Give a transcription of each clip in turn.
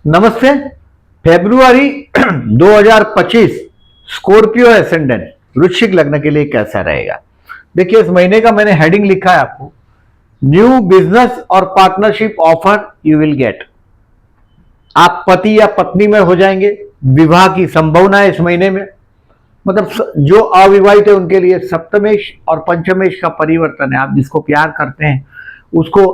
नमस्ते। February 2025 Scorpio ascendant वृश्चिक लग्न के लिए कैसा रहेगा? देखिए, इस महीने का मैंने हेडिंग लिखा है आपको, न्यू बिजनेस और partnership offer you will get. आप पति या पत्नी में हो जाएंगे, विवाह की संभावना है इस महीने में। मतलब जो अविवाहित है उनके लिए सप्तमेश और पंचमेश का परिवर्तन है। आप जिसको प्यार करते हैं उसको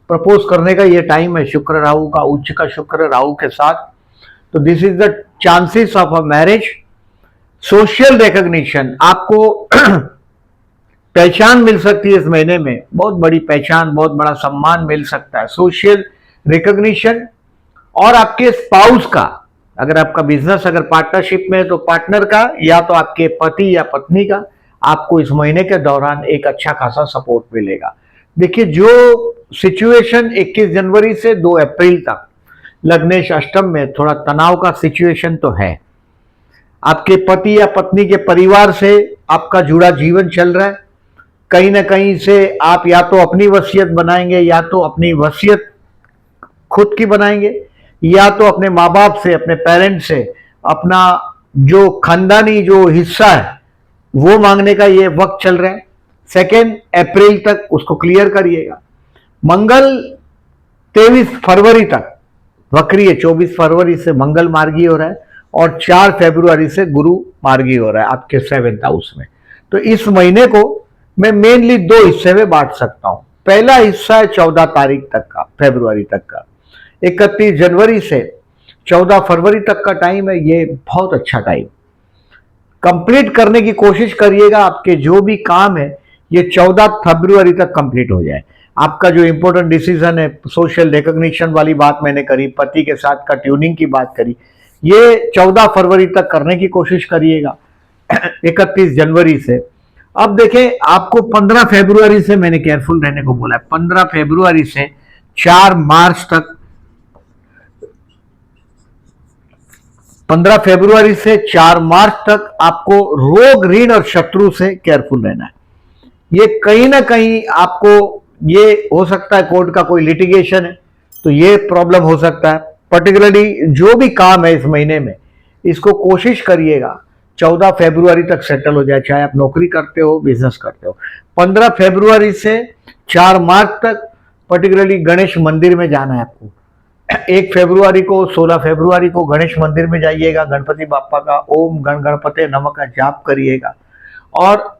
प्रपोज करने का ये टाइम है, शुक्र राहु का, उच्च का शुक्र राहु के साथ। तो this is the chances of a marriage. Social recognition, आपको पहचान मिल सकती है इस महीने में, बहुत बड़ी पहचान, बहुत बड़ा सम्मान मिल सकता है, सोशल रिकॉग्निशन। और आपके स्पाउस का, अगर आपका बिजनेस अगर पार्टनरशिप में है तो पार्टनर का, या तो आपके पति या पत्नी का, आपको इस महीने के दौरान एक अच्छा खासा सपोर्ट मिलेगा। देखिए, जो सिचुएशन 21 जनवरी से 2 अप्रैल तक लग्नेश अष्टम में थोड़ा तनाव का सिचुएशन तो है। आपके पति या पत्नी के परिवार से आपका जुड़ा जीवन चल रहा है। कहीं ना कहीं से आप या तो अपनी वसीयत बनाएंगे, या तो अपनी वसीयत खुद की बनाएंगे, या तो अपने माँ बाप से, अपने पेरेंट्स से अपना जो खानदानी जो हिस्सा है वो मांगने का ये वक्त चल रहा है। 2 अप्रैल तक उसको क्लियर करिएगा। मंगल 23 फरवरी तक वक्री है, 24 फरवरी से मंगल मार्गी हो रहा है और 4 फरवरी से गुरु मार्गी हो रहा है आपके 7th हाउस में। तो इस महीने को मैं मेनली 2 हिस्से में बांट सकता हूं। पहला हिस्सा है 14 तारीख तक का, फरवरी तक का, 31 जनवरी से 14 फरवरी तक का टाइम है। ये बहुत अच्छा टाइम, कंप्लीट करने की कोशिश करिएगा। आपके जो भी काम है ये 14 फरवरी तक कंप्लीट हो जाए। आपका जो इंपॉर्टेंट डिसीजन है, सोशल रिकॉग्निशन वाली बात मैंने करी, पति के साथ का ट्यूनिंग की बात करी, ये 14 फरवरी तक करने की कोशिश करिएगा 31 जनवरी से। अब देखें, आपको 15 फरवरी से मैंने केयरफुल रहने को बोला है। 15 फरवरी से 4 मार्च तक, 15 फरवरी से 4 मार्च तक आपको रोग, ऋण और शत्रु से केयरफुल रहना है। ये कहीं ना कहीं आपको, ये हो सकता है कोर्ट का कोई लिटिगेशन है तो ये प्रॉब्लम हो सकता है। पर्टिकुलरली जो भी काम है इस महीने में, इसको कोशिश करिएगा 14 फरवरी तक सेटल हो जाए, चाहे आप नौकरी करते हो, बिजनेस करते हो। 15 फरवरी से 4 मार्च तक पर्टिकुलरली गणेश मंदिर में जाना है आपको। 1 फरवरी को, 16 फरवरी को गणेश मंदिर में जाइएगा, गणपति बापा का ओम गण गणपते नमः का जाप करिएगा। और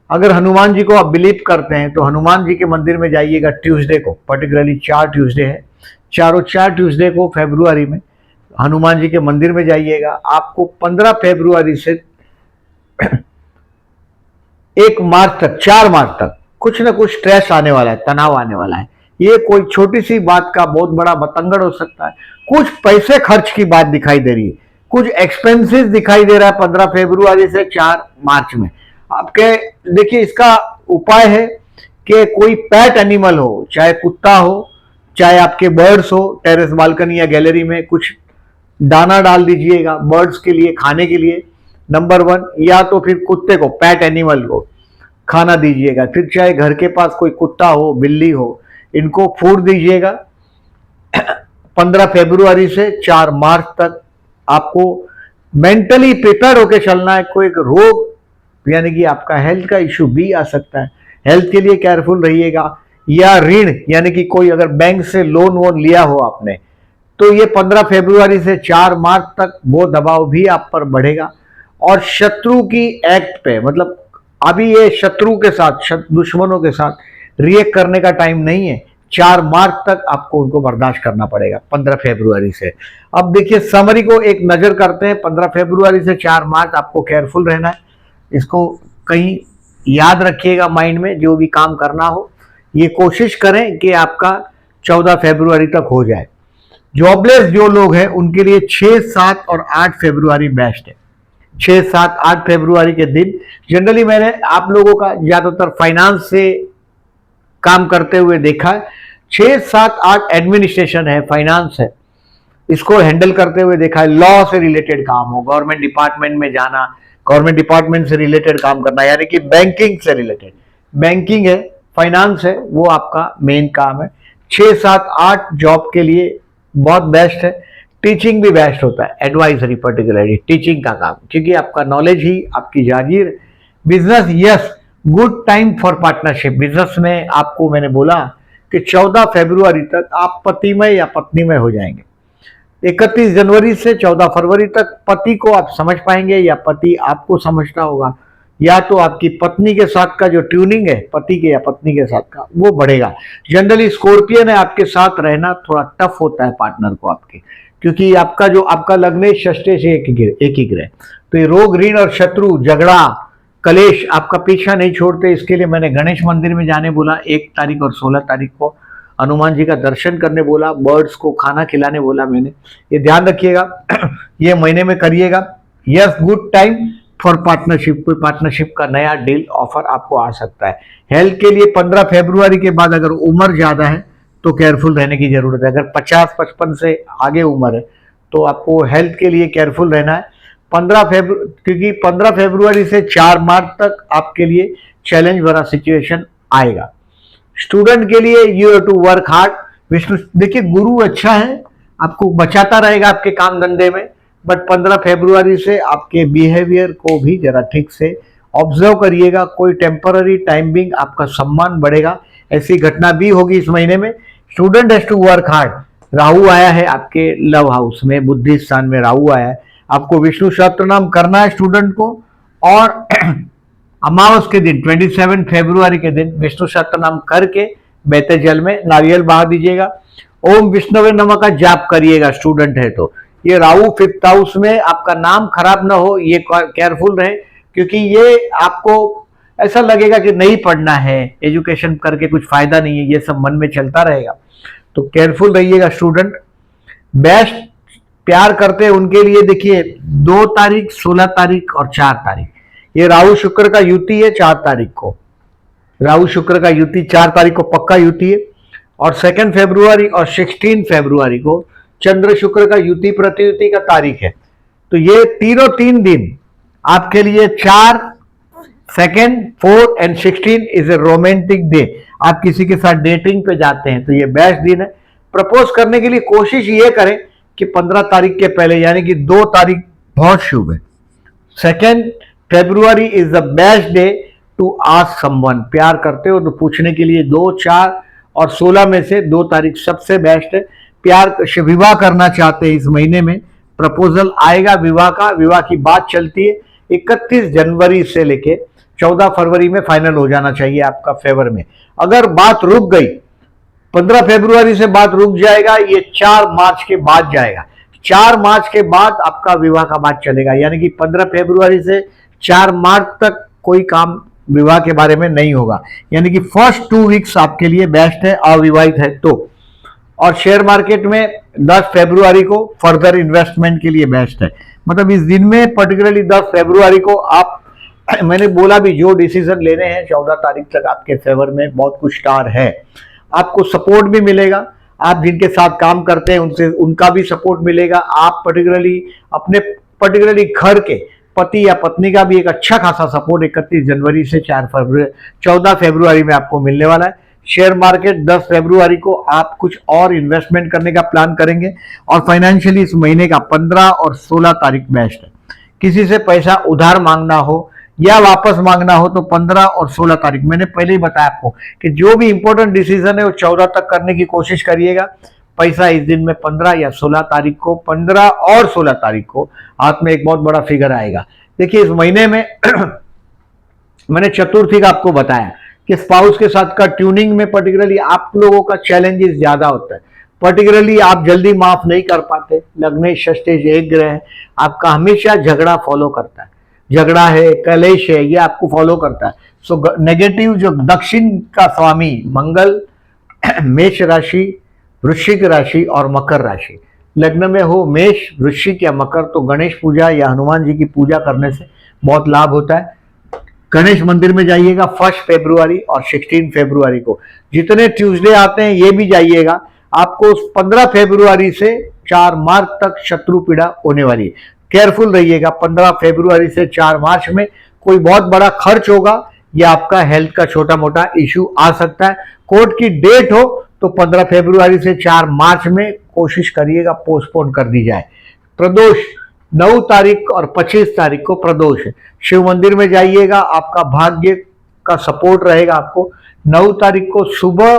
अगर हनुमान जी को आप बिलीव करते हैं तो हनुमान जी के मंदिर में जाइएगा ट्यूसडे को, पर्टिकुलरली 4 ट्यूसडे है, 4 ट्यूसडे को फरवरी में हनुमान जी के मंदिर में जाइएगा। आपको 15 फरवरी से 1 मार्च तक, 4 मार्च तक कुछ ना कुछ स्ट्रेस आने वाला है, तनाव आने वाला है। ये कोई छोटी सी बात का बहुत बड़ा बतंगड़ हो सकता है। कुछ पैसे खर्च की बात दिखाई दे रही है, कुछ एक्सपेंसेस दिखाई दे रहा है 15 फरवरी से 4 मार्च में आपके। देखिए, इसका उपाय है कि कोई पेट एनिमल हो, चाहे कुत्ता हो, चाहे आपके बर्ड्स हो, टेरेस बालकनी या गैलरी में कुछ दाना डाल दीजिएगा बर्ड्स के लिए, खाने के लिए, नंबर 1। या तो फिर कुत्ते को, पेट एनिमल को खाना दीजिएगा। फिर चाहे घर के पास कोई कुत्ता हो, बिल्ली हो, इनको फूड दीजिएगा। 15 फरवरी से 4 मार्च तक आपको मेंटली प्रिपेयर होकर चलना है। कोई रोग यानी कि आपका हेल्थ का इश्यू भी आ सकता है, हेल्थ के लिए केयरफुल रहिएगा। या ऋण यानी कि कोई अगर बैंक से लोन वोन लिया हो आपने, तो ये 15 फरवरी से 4 मार्च तक वो दबाव भी आप पर बढ़ेगा। और शत्रु की एक्ट पे, मतलब अभी ये शत्रु के साथ, दुश्मनों के साथ रिएक्ट करने का टाइम नहीं है। 4 मार्च तक आपको उनको बर्दाश्त करना पड़ेगा 15 फरवरी से। अब देखिए, समरी को एक नजर करते हैं। 15 फरवरी से 4 मार्च आपको केयरफुल रहना है। इसको कहीं याद रखिएगा माइंड में, जो भी काम करना हो ये कोशिश करें कि आपका 14 फरवरी तक हो जाए। जॉबलेस जो लोग हैं उनके लिए 6, 7 और 8 फरवरी बेस्ट है। 6, 7, 8 फरवरी के दिन जनरली मैंने आप लोगों का ज्यादातर फाइनेंस से काम करते हुए देखा है। 6, 7, 8 एडमिनिस्ट्रेशन है, फाइनेंस है, इसको हैंडल करते हुए देखा है। लॉ से रिलेटेड काम हो, गवर्नमेंट डिपार्टमेंट में जाना, गवर्नमेंट डिपार्टमेंट से रिलेटेड काम करना, यानी कि बैंकिंग से रिलेटेड, बैंकिंग है, फाइनेंस है, वो आपका मेन काम है। 6, 7, 8 जॉब के लिए बहुत बेस्ट है। टीचिंग भी बेस्ट होता है, एडवाइजरी पर्टिकुलरली टीचिंग का काम, क्योंकि आपका नॉलेज ही आपकी जागीर। Business, yes, good time for partnership. Business में आपको मैंने बोला कि 14 फरवरी तक आप पतिमय या पत्नीमय हो जाएंगे। 31 जनवरी से 14 फरवरी तक पति को आप समझ पाएंगे या पति आपको समझता होगा, या तो आपकी पत्नी के साथ का जो ट्यूनिंग है पति के या पत्नी के साथ का वो बढ़ेगा। जनरली स्कॉर्पियन है, आपके साथ रहना थोड़ा टफ होता है पार्टनर को आपके, क्योंकि आपका लग्न है षष्ठे से एक ही ग्रह, तो ये रोग, ऋण और शत्रु, झगड़ा, कलेश आपका पीछा नहीं छोड़ते। इसके लिए मैंने गणेश मंदिर में जाने बोला 1 तारीख और 16 तारीख को, हनुमान जी का दर्शन करने बोला, बर्ड्स को खाना खिलाने बोला मैंने। ये ध्यान रखिएगा, ये महीने में करिएगा। Yes, good time for partnership, कोई पार्टनरशिप का नया डील ऑफर आपको आ सकता है। हेल्थ के लिए 15 फरवरी के बाद अगर उम्र ज्यादा है तो केयरफुल रहने की जरूरत है। अगर 50-55 से आगे उम्र है तो आपको हेल्थ के लिए केयरफुल रहना है। क्योंकि 15 फरवरी से 4 मार्च तक आपके लिए चैलेंज भरा सिचुएशन आएगा। स्टूडेंट के लिए you have to work hard. Vishnu, देखिए गुरु अच्छा है, आपको बचाता रहेगा आपके काम धंधे में, बट 15 फरवरी से आपके बिहेवियर को भी जरा ठीक से ऑब्जर्व करिएगा। कोई टेम्पररी टाइम बिंग आपका सम्मान बढ़ेगा, ऐसी घटना भी होगी इस महीने में। Student has to work hard. Rahu आया है आपके लव हाउस में, बुद्धि स्थान में राहु आया है। आपको विष्णु सहस्त्र नाम करना है स्टूडेंट को, और अमावस के दिन 27 फरवरी के दिन विष्णु सहस्त्र नाम करके बहते जल में नारियल बहा दीजिएगा। ओम विष्णुवे नमः का जाप करिएगा स्टूडेंट है तो। ये राहु 5th हाउस में, आपका नाम खराब ना हो ये केयरफुल रहे, क्योंकि ये आपको ऐसा लगेगा कि नहीं पढ़ना है, एजुकेशन करके कुछ फायदा नहीं है, ये सब मन में चलता रहेगा, तो केयरफुल रहिएगा स्टूडेंट। बेस्ट प्यार करते हैं उनके लिए देखिए 2 तारीख, 16 तारीख और 4 तारीख, ये राहु शुक्र का युति है। 4 तारीख को राहु शुक्र का युति, 4 तारीख को पक्का युति है, और 2 फरवरी और 16 फरवरी को चंद्र शुक्र का युति प्रतियुति का तारीख है। तो ये तीनों 3 दिन आपके लिए 4, 2, 4 and 16 is a romantic day. आप किसी के साथ डेटिंग पे जाते हैं तो ये बेस्ट दिन है। प्रपोज करने के लिए कोशिश ये करें कि 15 तारीख के पहले, यानी कि 2 तारीख बहुत शुभ है। 2 February is the best day to ask someone. प्यार करते हो तो पूछने के लिए 2, 4 और 16 में से 2 तारीख सबसे बेस्ट है। प्यार, विवाह करना चाहते हैं इस महीने में, प्रपोजल आएगा विवाह का, विवाह की बात चलती है। 31 जनवरी से लेके 14 फरवरी में फाइनल हो जाना चाहिए आपका फेवर में। अगर बात रुक गई, 15 फरवरी से बात रुक जाएगा, ये 4 मार्च के बाद जाएगा। 4 मार्च के बाद आपका विवाह का बात चलेगा, यानी कि 15 फरवरी से 4 मार्च तक कोई काम विवाह के बारे में नहीं होगा, यानी कि फर्स्ट 2 वीक्स आपके लिए बेस्ट है अविवाहित है तो। और शेयर मार्केट में 10 फरवरी को फर्दर इन्वेस्टमेंट के लिए बेस्ट है। मतलब इस दिन में पर्टिकुलरली 10 फरवरी को आप, मैंने बोला भी, जो डिसीजन लेने हैं 14 तारीख तक आपके फेवर में बहुत कुछ स्टार है। आपको सपोर्ट भी मिलेगा, आप जिनके साथ काम करते हैं उनसे उनका भी सपोर्ट मिलेगा। आप पर्टिकुलरली घर के पति या पत्नी का भी एक अच्छा खासा सपोर्ट 31 जनवरी से 14 फरवरी में आपको मिलने वाला है। शेयर मार्केट 10 फरवरी को आप कुछ और इन्वेस्टमेंट करने का प्लान करेंगे, और फाइनेंशियली इस महीने का 15 और 16 तारीख बेस्ट है। किसी से पैसा उधार मांगना हो या वापस मांगना हो तो 15 और 16 तारीख, मैंने पहले ही बताया आपको कि जो भी इंपॉर्टेंट डिसीजन है वो 14 तक करने की कोशिश करिएगा। पैसा इस दिन में 15 या 16 तारीख को, 15 और 16 तारीख को हाथ में एक बहुत बड़ा फिगर आएगा। देखिए इस महीने में मैंने चतुर्थी का आपको बताया कि स्पाउस के साथ का ट्यूनिंग में पर्टिकुलरली आप लोगों का चैलेंजेस ज्यादा होता है। पर्टिकुलरली आप जल्दी माफ नहीं कर पाते, लग्न षष्ठेज एक ग्रह है, आपका हमेशा झगड़ा फॉलो करता है, झगड़ा है, कलेश है, ये आपको फॉलो करता है। सो नेगेटिव जो दक्षिण का स्वामी मंगल मेष राशि, वृश्चिक राशि और मकर राशि, लग्न में हो मेष, वृश्चिक या मकर, तो गणेश पूजा या हनुमान जी की पूजा करने से बहुत लाभ होता है। गणेश मंदिर में जाइएगा 1 फरवरी और 16 फरवरी को। जितने ट्यूसडे आते हैं ये भी जाइएगा। आपको 15 फरवरी से 4 मार्च तक शत्रु पीड़ा होने वाली है, केयरफुल रहिएगा। 15 फरवरी से 4 मार्च में कोई बहुत बड़ा खर्च होगा या आपका हेल्थ का छोटा मोटा इश्यू आ सकता है। कोर्ट की डेट हो तो 15 फरवरी से 4 मार्च में कोशिश करिएगा पोस्टपोन कर दी जाए। प्रदोष 9 तारीख और 25 तारीख को प्रदोष है। शिव मंदिर में जाइएगा, आपका भाग्य का सपोर्ट रहेगा आपको। 9 तारीख को सुबह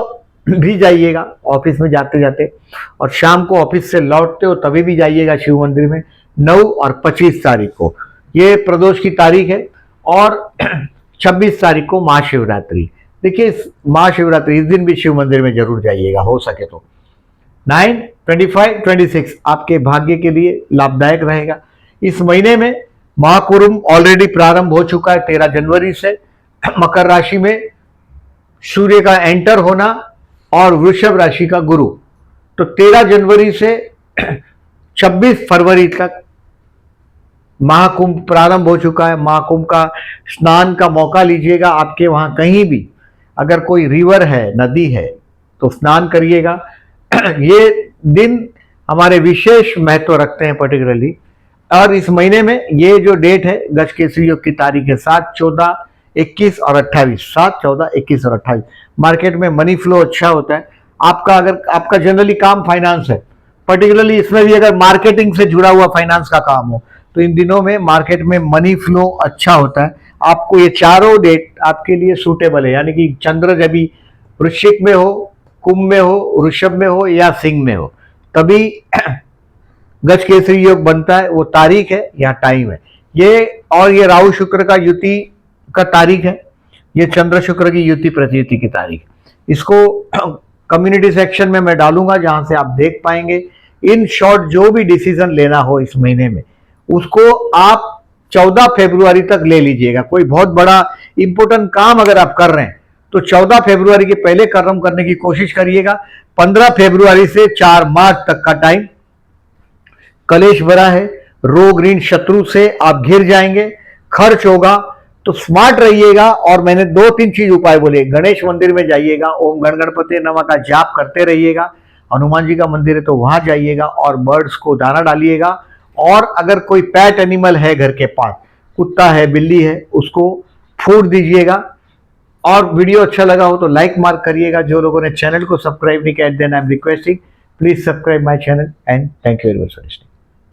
भी जाइएगा ऑफिस में जाते जाते, और शाम को ऑफिस से लौटते हो तभी भी जाइएगा शिव मंदिर में। 9 और 25 तारीख को ये प्रदोष की तारीख है। और 26 तारीख को महाशिवरात्रि। देखिए महाशिवरात्रि इस दिन भी शिव मंदिर में जरूर जाइएगा हो सके तो। 9, 25, 26 आपके भाग्य के लिए लाभदायक रहेगा। इस महीने में महाकुंभ ऑलरेडी प्रारंभ हो चुका है 13 जनवरी से। मकर राशि में सूर्य का एंटर होना और वृषभ राशि का गुरु, तो 13 जनवरी से 26 फरवरी तक महाकुंभ प्रारंभ हो चुका है। महाकुंभ का स्नान का मौका लीजिएगा। आपके वहां कहीं भी अगर कोई रिवर है, नदी है, तो स्नान करिएगा। ये दिन हमारे विशेष महत्व रखते हैं पर्टिकुलरली। और इस महीने में ये जो डेट है गजकेसरी योग की तारीख है 7, 14, 21 और 28। 7, 14, 21 और 28 मार्केट में मनी फ्लो अच्छा होता है आपका। अगर आपका जनरली काम फाइनेंस है, पर्टिकुलरली इसमें भी अगर मार्केटिंग से जुड़ा हुआ फाइनेंस का काम हो, तो इन दिनों में मार्केट में मनी फ्लो अच्छा होता है। आपको ये चारों डेट आपके लिए सूटेबल है, यानी कि चंद्र जब भी वृश्चिक में हो, कुंभ में हो, वृषभ में हो या सिंह में हो, तभी गजकेसरी योग बनता है। वो तारीख है या टाइम है ये। और ये राहु शुक्र का युति का तारीख है। ये चंद्र शुक्र की युति प्रतियुति की तारीख। इसको कम्युनिटी सेक्शन में मैं डालूंगा जहां से आप देख पाएंगे। इन शॉर्ट जो भी डिसीजन लेना हो इस महीने में, उसको आप 14 फरवरी तक ले लीजिएगा। कोई बहुत बड़ा इंपॉर्टेंट काम अगर आप कर रहे हैं तो 14 फरवरी के पहले कर्म करने की कोशिश करिएगा। 15 फरवरी से 4 मार्च तक का टाइम कलेश भरा है। रोग ऋण शत्रु से आप घिर जाएंगे, खर्च होगा, तो स्मार्ट रहिएगा। और मैंने 2-3 चीज उपाय बोले। गणेश मंदिर में जाइएगा, ओम गण गणपति नमः का जाप करते रहिएगा। हनुमान जी का मंदिर है तो वहां जाइएगा और बर्ड्स को दाना डालिएगा। और अगर कोई पेट एनिमल है घर के पास, कुत्ता है, बिल्ली है, उसको फूड दीजिएगा। और वीडियो अच्छा लगा हो तो लाइक मार्क करिएगा। जो लोगों ने चैनल को सब्सक्राइब नहीं किया, then I am requesting please subscribe my channel and thank you very much for listening.